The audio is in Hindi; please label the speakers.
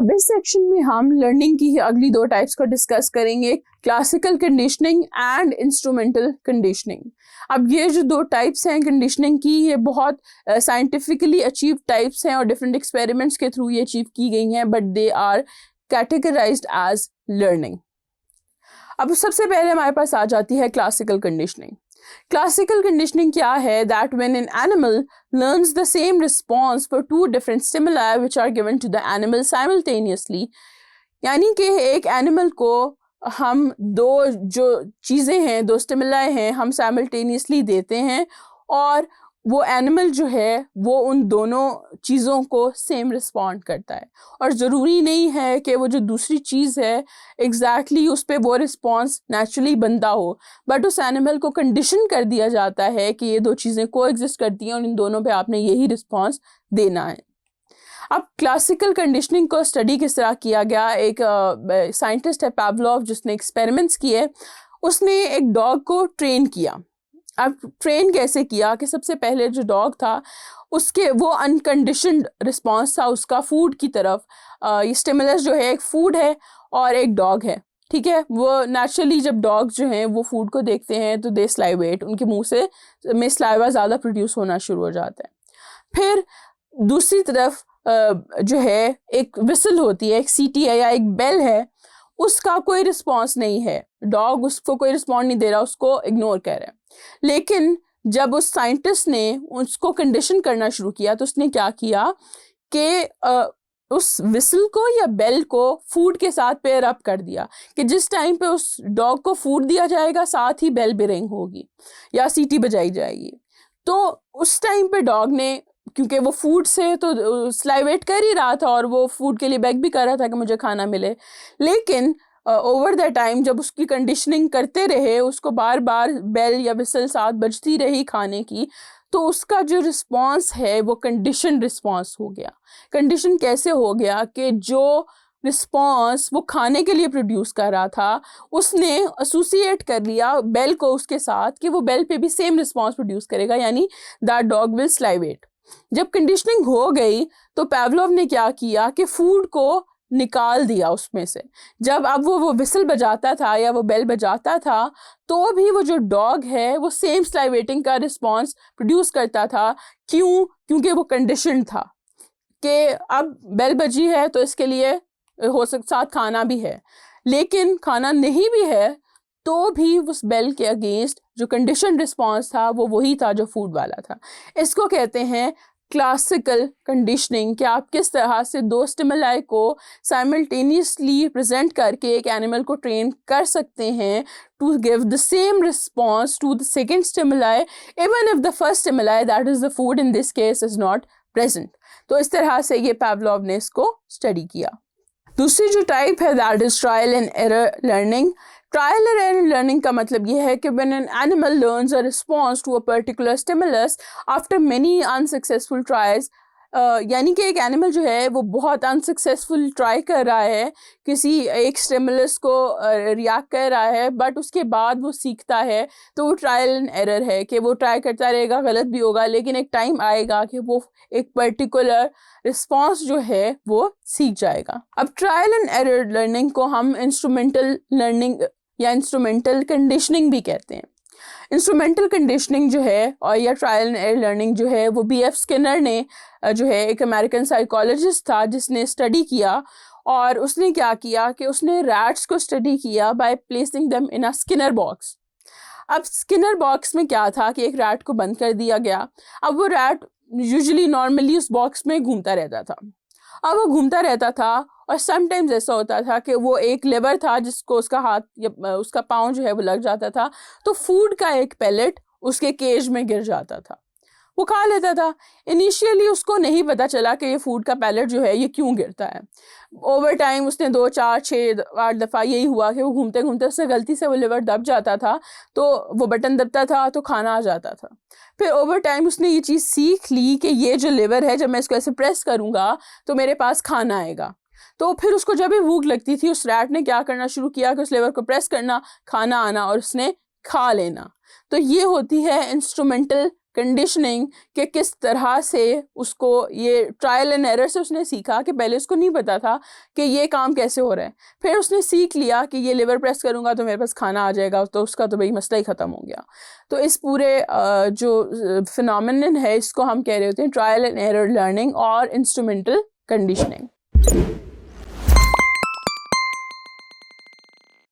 Speaker 1: अब इस सेक्शन में हम लर्निंग की अगली दो टाइप्स को डिस्कस करेंगे, classical conditioning and instrumental conditioning. अब ये जो दो टाइप्स हैं कंडीशनिंग की, ये बहुत साइंटिफिकली अचीव टाइप्स हैं और डिफरेंट एक्सपेरिमेंट्स के थ्रू ये अचीव की गई हैं, but they are categorised as learning. अब सबसे पहले हमारे पास आ जाती है क्लासिकल कंडीशनिंग। Classical conditioning क्या है? That when an animal learns the same response for two different stimuli which are given to the animal simultaneously, यानी कि एक एनिमल को हम दो जो चीज़ें हैं, दो स्टिमुलाई हैं, हम साइमल्टेनियसली देते हैं और वो एनिमल जो है वो उन दोनों चीज़ों को सेम रिस्पॉन्ड करता है। और ज़रूरी नहीं है कि वो जो दूसरी चीज़ है एग्जैक्टली उस पर वो रिस्पॉन्स नेचुरली बनता हो, बट उस एनिमल को कंडीशन कर दिया जाता है कि ये दो चीज़ें को एग्जिस्ट करती हैं और इन दोनों पे आपने यही रिस्पॉन्स देना है। अब क्लासिकल कंडीशनिंग को स्टडी किस तरह किया गया, एक साइंटिस्ट है पावलोव जिसने एक्सपेरिमेंट्स किए। उसने एक डॉग को ट्रेन किया। अब ट्रेन कैसे किया कि सबसे पहले जो डॉग था उसके वो अनकंडीशनड रिस्पॉन्स था उसका फूड की तरफ। ये स्टिमुलस जो है एक फूड है और एक डॉग है, ठीक है। वो नेचुरली जब डॉग जो हैं वो फूड को देखते हैं तो दे स्लाइवेट, उनके मुंह से में स्लाइवा ज़्यादा प्रोड्यूस होना शुरू हो जाता है। फिर दूसरी तरफ जो है एक विसल होती है, एक सीटी है या एक बेल है, उसका कोई रिस्पॉन्स नहीं है, डॉग उसको कोई रिस्पॉन्ड नहीं दे रहा, उसको इग्नोर कर रहा है। लेकिन जब उस साइंटिस्ट ने उसको कंडीशन करना शुरू किया तो उसने क्या किया कि उस विसल को या बेल को फूड के साथ पेयर अप कर दिया कि जिस टाइम पे उस डॉग को फूड दिया जाएगा साथ ही बेल भी रिंग होगी या सीटी बजाई जाएगी। तो उस टाइम पे डॉग ने, क्योंकि वो फूड से तो स्लाइवेट कर ही रहा था और वो फूड के लिए बेग भी कर रहा था कि मुझे खाना मिले, लेकिन ओवर द टाइम जब उसकी कंडीशनिंग करते रहे, उसको बार बार बेल या विसल साथ बजती रही खाने की, तो उसका जो रिस्पॉन्स है वो कंडीशन रिस्पॉन्स हो गया। कंडीशन कैसे हो गया कि जो रिस्पॉन्स वो खाने के लिए प्रोड्यूस कर रहा था उसने एसोसिएट कर लिया बेल को उसके साथ कि वो बेल पे भी सेम रिस्पॉन्स प्रोड्यूस करेगा, यानी दैट डॉग विल स्लाइवेट। जब कंडीशनिंग हो गई तो पावलोव ने क्या किया कि फूड को निकाल दिया उसमें से। जब अब वो विसल बजाता था या वो बेल बजाता था तो भी वो जो डॉग है वो सेम स्लाइवेटिंग का रिस्पॉन्स प्रोड्यूस करता था। क्यों? क्योंकि वो कंडीशन था कि अब बेल बजी है तो इसके लिए हो सकता साथ खाना भी है, लेकिन खाना नहीं भी है तो भी उस बेल के अगेंस्ट जो कंडीशन रिस्पॉन्स था वो वही था जो फूड वाला था। इसको कहते हैं क्लासिकल कंडीशनिंग, कि आप किस तरह से दो स्टिमुलाई को साइमल्टेनियसली प्रेजेंट करके एक एनिमल को ट्रेन कर सकते हैं to give the same response to the second stimuli even if the first stimuli that is the food in this case is not present. तो इस तरह से ये पावलोव ने इसको स्टडी किया। दूसरी जो टाइप है that is trial and error learning. Trial and error learning का मतलब ये है कि when an animal learns a response to a particular stimulus after many unsuccessful tries, यानी कि एक एनिमल जो है वो बहुत अनसक्सेसफुल ट्राई कर रहा है, किसी एक स्टिमुलस को रिएक्ट कर रहा है, बट उसके बाद वो सीखता है, तो वो ट्रायल एंड एरर है कि वो ट्राई करता रहेगा, गलत भी होगा, लेकिन एक टाइम आएगा कि वो एक पर्टिकुलर रिस्पॉन्स जो है वो सीख जाएगा। अब ट्रायल एंड एरर लर्निंग को हम इंस्ट्रूमेंटल लर्निंग या इंस्ट्रूमेंटल कंडीशनिंग भी कहते हैं। इंस्ट्रूमेंटल कंडीशनिंग जो है और या ट्रायल एंड एरर लर्निंग जो है वो B.F. स्किनर ने जो है एक अमेरिकन साइकोलॉजिस्ट था जिसने स्टडी किया, और उसने क्या किया कि उसने रैट्स को स्टडी किया by placing them in a Skinner box. अब स्किनर बॉक्स में क्या था कि एक रैट को बंद कर दिया गया। अब वो रैट यूजुअली नॉर्मली उस बॉक्स में घूमता रहता था। अब वो घूमता रहता था और समटाइम्स ऐसा होता था कि वो एक लेवर था जिसको उसका हाथ या उसका पाँव जो है वो लग जाता था, तो फूड का एक पैलेट उसके केज में गिर जाता था, वो खा लेता था। इनिशियली उसको नहीं पता चला कि ये फूड का पैलेट जो है ये क्यों गिरता है। ओवर टाइम उसने 2, 4, 6, 8 दफ़ा यही हुआ कि वो घूमते घूमते उससे गलती से वो लिवर दब जाता था, तो वो बटन दबता था तो खाना आ जाता था। फिर ओवर टाइम उसने ये चीज़ सीख ली कि ये जो लिवर है, जब मैं इसको ऐसे प्रेस करूँगा तो मेरे पास खाना आएगा। तो फिर उसको जब भी भूख लगती थी उस रैट ने क्या करना शुरू किया कि उस लिवर को प्रेस करना, खाना आना और उसने खा लेना। तो ये होती है इंस्ट्रूमेंटल कंडीशनिंग कि किस तरह से उसको ये ट्रायल एंड एरर से उसने सीखा कि पहले उसको नहीं पता था कि ये काम कैसे हो रहा है, फिर उसने सीख लिया कि ये लिवर प्रेस करूँगा तो मेरे पास खाना आ जाएगा, तो उसका तो भाई मसला ही ख़त्म हो गया। तो इस पूरे जो फिनोमेनन है इसको हम कह रहे होते हैं ट्रायल एंड एरर लर्निंग और इंस्ट्रूमेंटल कंडीशनिंग।